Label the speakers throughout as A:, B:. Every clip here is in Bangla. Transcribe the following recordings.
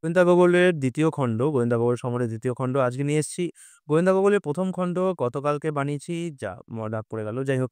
A: গোয়েন্দা গগলের ২য় খণ্ড, গোয়েন্দা গগল সমরের ২য় খণ্ড আজকে নিয়ে এসেছি। গোয়েন্দা গগলের ১ম খণ্ড গতকালকে বানিয়েছি, যা ডাক পড়ে গেল। যাই হোক,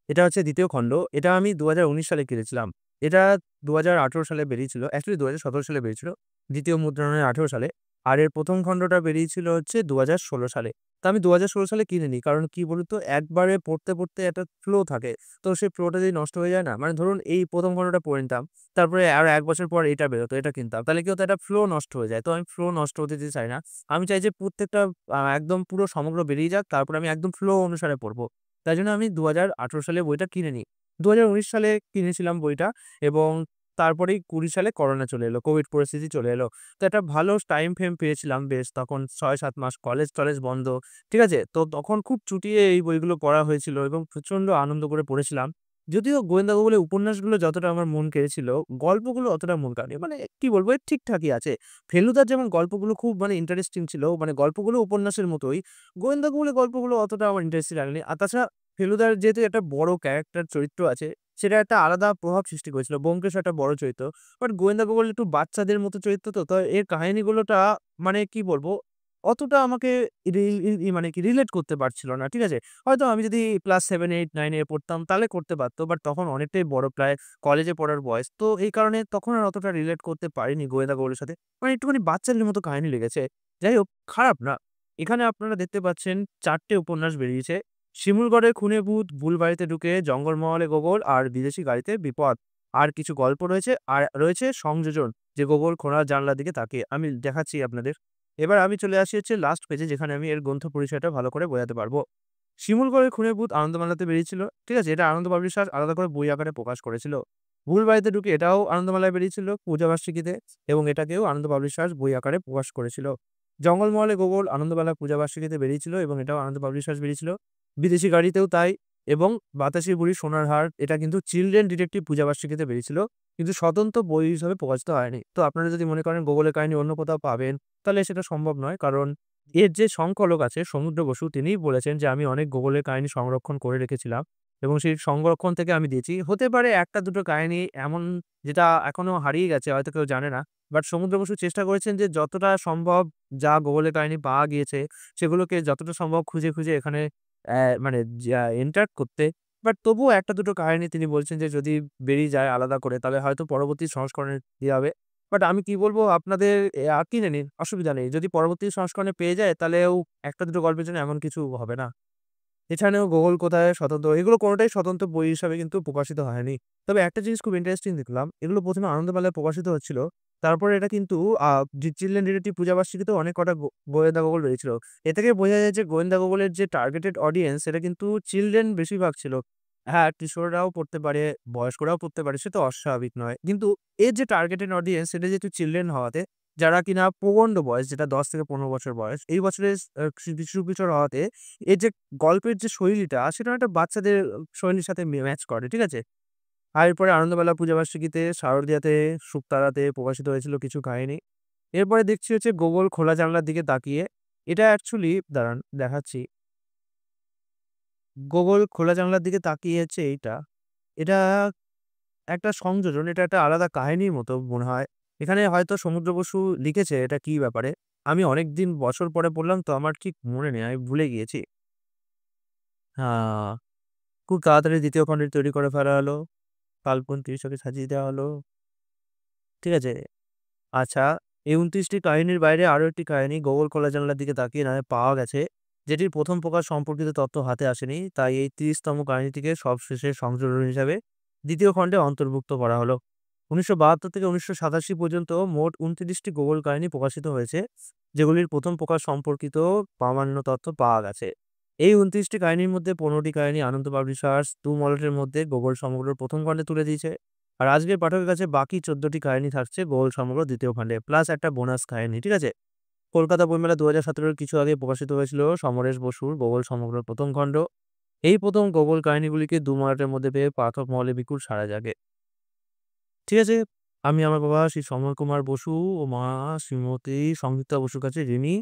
A: এটা হচ্ছে ২য় খণ্ড। এটা আমি ২০১৯ সালে কিনেছিলাম। এটা ২০১৮ সালে বেরিয়েছিল। অ্যাকচুয়ালি ২০১৭ সালে বেরিয়েছিল। ২য় মুদ্রণে ১৮ সালে। আর এর ১ম খণ্ডটা বেরিয়েছিল হচ্ছে ২০১৬ সালে। তো আমি ২০১৬ সালে কিনে নিই। কারণ কি বলুন তো? একবারে পড়তে একটা ফ্লো থাকে। তো সেই ফ্লোটা যদি নষ্ট হয়ে যায় না? মানে ধরুন এই ১ম খণ্ডটা পড়ে নিতাম। তারপরে আরো ১ বছর পর এটা বেরোতো, এটা কিনতাম। তাহলে কি হতো? একটা ফ্লো নষ্ট হয়ে যায়। তো আমি ফ্লো নষ্ট হতে দিতে চাই না। আমি চাই যে প্রত্যেকটা একদম পুরো সমগ্র বেরিয়ে যাক। তারপরে আমি একদম ফ্লো অনুসারে পড়বো। তাই জন্য আমি ২০১৮ সালে বইটা কিনে নিই। ২০১৯ সালে কিনেছিলাম বইটা এবং তারপরেই ২০ সালে করোনা চলে এলো। কোভিড পরিস্থিতি চলে এলো। তো একটা ভালো টাইম ফ্রেম পেয়েছিলাম বেশ, তখন ৬-৭ মাস কলেজ-টলেজ বন্ধ। ঠিক আছে? তো তখন খুব চুটিয়ে এই বইগুলো পড়া হয়েছিল এবং প্রচন্ড আনন্দ করে পড়েছিলাম। যদিও গোয়েন্দা গল্পের উপন্যাসগুলো যতটা আমার মন কেড়েছিল, গল্পগুলো অতটা মন কাড়েনি। মানে কি বলবো? ঠিকঠাকই আছে। ফেলুদার যেমন গল্পগুলো খুব ইন্টারেস্টিং ছিল, গল্পগুলো উপন্যাসের মতোই। গোয়েন্দা গল্পের গল্পগুলো অতটা আমার ইন্টারেস্টিং লাগেনি। আর তাছাড়া ফেলুদার যেহেতু একটা বড় ক্যারেক্টার চরিত্র আছে, সেটা একটা আলাদা প্রভাব সৃষ্টি করেছিল। ব্যোমকেশ একটা বড় চরিত্র। বাট গোয়েন্দা গল্প একটু বাচ্চাদের মতো চরিত্র তো। তো এর কাহিনীগুলোটা কি বলবো? অতটা আমাকে রিল ই ই মানে কি রিলেট করতে পারছিল না। ঠিক আছে? হয়তো আমি যদি ক্লাস 7, 8, 9 এ পড়তাম তাহলে করতে পারত। বাট তখন অনেকটাই বড়, প্রায় কলেজে পড়ার বয়স। তো এই কারণে তখন আর অতটা রিলেট করতে পারিনি গোয়েন্দা গল্পের সাথে। একটুখানি বাচ্চাদের মতো কাহিনী লেগেছে। যাই হোক, খারাপ না। এখানে আপনারা দেখতে পাচ্ছেন ৪ টে উপন্যাস বেরিয়েছে। শিমুলগড়ের খুনে ভূত, ভুল বাড়িতে ঢুকে, জঙ্গলমহলে গোগল আর বিদেশি গাড়িতে বিপদ। আর কিছু গল্প রয়েছে। আর রয়েছে সংযোজন, যে গোগল খোঁড়ার জানলার দিকে তাকিয়ে। আমি দেখাচ্ছি আপনাদের। এবার আমি চলে আসি হচ্ছে লাস্ট পেজে, যেখানে আমি এর গ্রন্থ পরিচয়টা ভালো করে বোঝাতে পারব। শিমুলগড়ের খুনের ভূত আনন্দমেলাতে বেরিয়েছিল। ঠিক আছে? এটা আনন্দ পাবলিশার্স আলাদা করে বই আকারে প্রকাশ করেছিল। ভুল বাড়িতে ঢুকে এটাও আনন্দমেলায় বেরিয়েছিল পূজাবার্ষিকীতে এবং এটাকেও আনন্দ পাবলিশার্স বই আকারে প্রকাশ করেছিল। জঙ্গলমহলে গোগল আনন্দমেলা পূজাবার্ষিকীতে বেরিয়েছিল এবং এটাও আনন্দ পাবলিশার্স বেরিয়েছিল। বিদেশি গাড়িতেও তাই। এবং বাতাসি বুড়ির সোনার হার এটা কিন্তু চিলড্রেন ডিটেকটিভ পূজাবার্ষিকীতে বেরিয়েছিল। কিন্তু স্বতন্ত্র বই হিসেবে প্রকাশিত হয়নি। তো আপনারা যদি মনে করেন গোগলের কাহিনী অন্য কোথাও পাবেন, তাহলে সেটা সম্ভব নয়। কারণ এর যে সংকলক আছে সমুদ্র বসু, তিনিই বলেছেন যে আমি অনেক গোগলের কাহিনী সংরক্ষণ করে রেখেছিলাম এবং সেই সংরক্ষণ থেকে আমি দিয়েছি। হতে পারে ১ টা ২ টো কাহিনী এমন যেটা এখনো হারিয়ে গেছে, হয়তো কেউ জানে না। বাট সমুদ্র বসু চেষ্টা করেছেন যে যতটা সম্ভব যা গোগলের কাহিনী পাওয়া গিয়েছে সেগুলোকে যতটা সম্ভব খুঁজে এখানে এন্টার করতে। বাট তবুও ১ টা ২ টো কাহিনী তিনি বলছেন যে যদি বেরিয়ে যায় আলাদা করে, তাহলে হয়তো পরবর্তী সংস্করণে দেয়া হবে। বাট আমি কি বলব আপনাদের, কিনে নিন, অসুবিধা নেই। যদি পরবর্তী সংস্করণে পেয়ে যায় তাহলেও ১ টা ২ টো গল্পের জন্য এমন কিছু হবে না। এছাড়াও গোগল কোথায় স্বতন্ত্র, এগুলো কোনটাই স্বতন্ত্র বই হিসাবে কিন্তু প্রকাশিত হয়নি। তবে একটা জিনিস খুব ইন্টারেস্টিং দেখলাম, এগুলো ১ম এ আনন্দমেলায় প্রকাশিত হচ্ছিল। তারপরে এটা কিন্তু আ চিলড্রেন ডিটেকটিভ পূজাবার্ষিকীতেও অনেক কটা গোয়েন্দা গল্প বেরিয়েছিল। এ থেকে বোঝা যায় যে গোয়েন্দা গল্পের যে টার্গেটেড অডিয়েন্স সেটা কিন্তু চিলড্রেন বেশিরভাগ ছিল। হ্যাঁ, কিশোররাও পড়তে পারে, বয়স্করাও পড়তে পারে, সে তো অস্বাভাবিক নয়। কিন্তু এর যে টার্গেটেড অডিয়েন্স সেটা যেহেতু চিলড্রেন হওয়াতে, যারা কিনা প্রবন্ড বয়স, যেটা ১০ থেকে ১৫ বছর বয়স, এই বছরের শিশু-কিশোর হওয়াতে এর যে গল্পের যে শৈলীটা সেটা অনেকটা বাচ্চাদের শৈলীর সাথে ম্যাচ করে। ঠিক আছে? আর এরপরে আনন্দমেলা পূজাবার্ষিকীতে, শারদিয়াতে, শুকতারাতে প্রকাশিত হয়েছিল কিছু কাহিনী। এরপরে দেখছি হচ্ছে গোগল খোলা জানলার দিকে তাকিয়ে। এটা অ্যাকচুয়ালি দাঁড়ান দেখাচ্ছি। গোগল খোলা জানলার দিকে তাকিয়ে হচ্ছে এইটা। এটা একটা সংযোজন, এটা একটা আলাদা কাহিনীর মতো মনে হয়। এখানে হয়তো সমুদ্র বসু লিখেছে এটা কি ব্যাপারে। আমি অনেকদিন বছর পরে পড়লাম তো আমার ঠিক মনে নেই। আমি ভুলে গিয়েছি। আ খুব তাড়াতাড়ি ২য় খণ্ডটি তৈরি করে ফেলা হলো। কাল্পনিক দৃশ্যকে সাজিয়ে দেওয়া হলো। ঠিক আছে? আচ্ছা, এই ২৯ টি কাহিনীর বাইরে আরো একটি কাহিনী গোগল খোলা জানালার দিকে তাকিয়ে নামে পাওয়া গেছে, যেটির ১ম প্রকাশ সম্পর্কিত তথ্য হাতে আসেনি। তাই এই ৩০ তম কাহিনীটিকে সবশেষে সংযোজন হিসাবে ২য় খণ্ডে অন্তর্ভুক্ত করা হলো। ১৯৭২ থেকে ১৯৮৭ পর্যন্ত মোট ২৯ টি গোগল কাহিনী প্রকাশিত হয়েছে, যেগুলির ১ম প্রকাশ সম্পর্কিত প্রামাণ্য তথ্য পাওয়া গেছে। এই ২৯ টি কাহিনীর মধ্যে ১৫ টি কাহিনী আনন্দ পাবলিশার্স 2 মলটের মধ্যে গোগল সমগ্র ১ম খণ্ডে তুলে দিয়েছে। আর আজকের পাঠকের কাছে বাকি ১৪ টি কাহিনী থাকছে গোল সমগ্র ২য় খণ্ডে। প্লাস একটা বোনাস কাহিনী। ঠিক আছে? কলকাতা বইমেলা ২০১৭ এর কিছু আগে প্রকাশিত হয়েছিল সমরেশ বসুর গোগল সমগ্র ১ম খণ্ড। এই ১ম গোগল কাহিনীগুলিকে ২ মলাটের মধ্যে পেয়ে পাঠক মহলে বিপুল সাড়া জাগে। ঠিক আছে? আমি আমার বাবা শ্রী সমর কুমার বসু ও মা শ্রীমতী সংযুক্তা বসুর কাছে ঋণী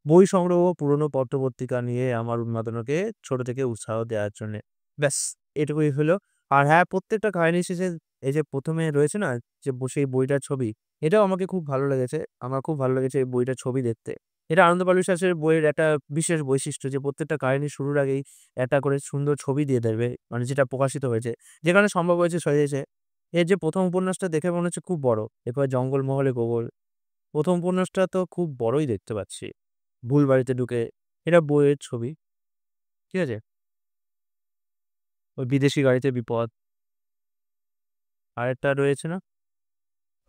A: বই সংগ্রহ ও পুরনো পত্র-পত্রিকা নিয়ে আমার উন্মাদনাকে ছোট থেকে উৎসাহ দেওয়ার জন্যে। ব্যাস এটুকুই হলো। আর হ্যাঁ, প্রত্যেকটা কাহিনীর শেষে এই যে ১ম এ রয়েছে না যে সেই বইটার ছবি, এটাও আমাকে খুব ভালো লেগেছে। আমার খুব ভালো লেগেছে এই বইটার ছবি দেখতে। এটা আনন্দবাজার বিশ্বাসের বইয়ের একটা বিশেষ বৈশিষ্ট্য যে প্রত্যেকটা কাহিনী শুরুর আগেই একটা করে সুন্দর ছবি দিয়ে দেবে। মানে যেটা প্রকাশিত হয়েছে। যেখানে সম্ভব হয়েছে। এর যে ১ম উপন্যাসটা দেখে মনে হচ্ছে খুব বড়। এরপর জঙ্গলমহলে গোবর। ১ম উপন্যাসটা তো খুব বড়ই দেখতে পাচ্ছি। ভুল বাড়িতে ঢুকে। এটা বইয়ের ছবি। ঠিক আছে? ওই বিদেশি গাড়িতে বিপদ। আরেকটা রয়েছে না?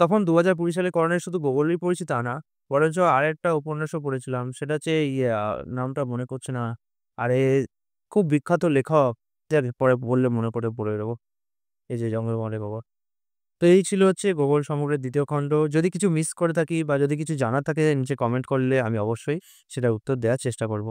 A: তখন ২০২০ সালে করোনায় শুধু গোগোলই পড়েছি তা না। বরঞ্চ আরেকটা উপন্যাসও পড়েছিলাম। সেটা হচ্ছে নামটা মনে পড়ছে না। আরে খুব বিখ্যাত লেখক। যাক পরে বললে মনে করে পড়ে দেব। এই যে 'জঙ্গলমহলে গোবর'। তো এই ছিল হচ্ছে 'গোগোল সমগ্রের' ২য় খণ্ড। যদি কিছু মিস করে থাকি বা যদি কিছু জানার থাকে নিচে কমেন্ট করলে আমি অবশ্যই সেটার উত্তর দেওয়ার চেষ্টা করব।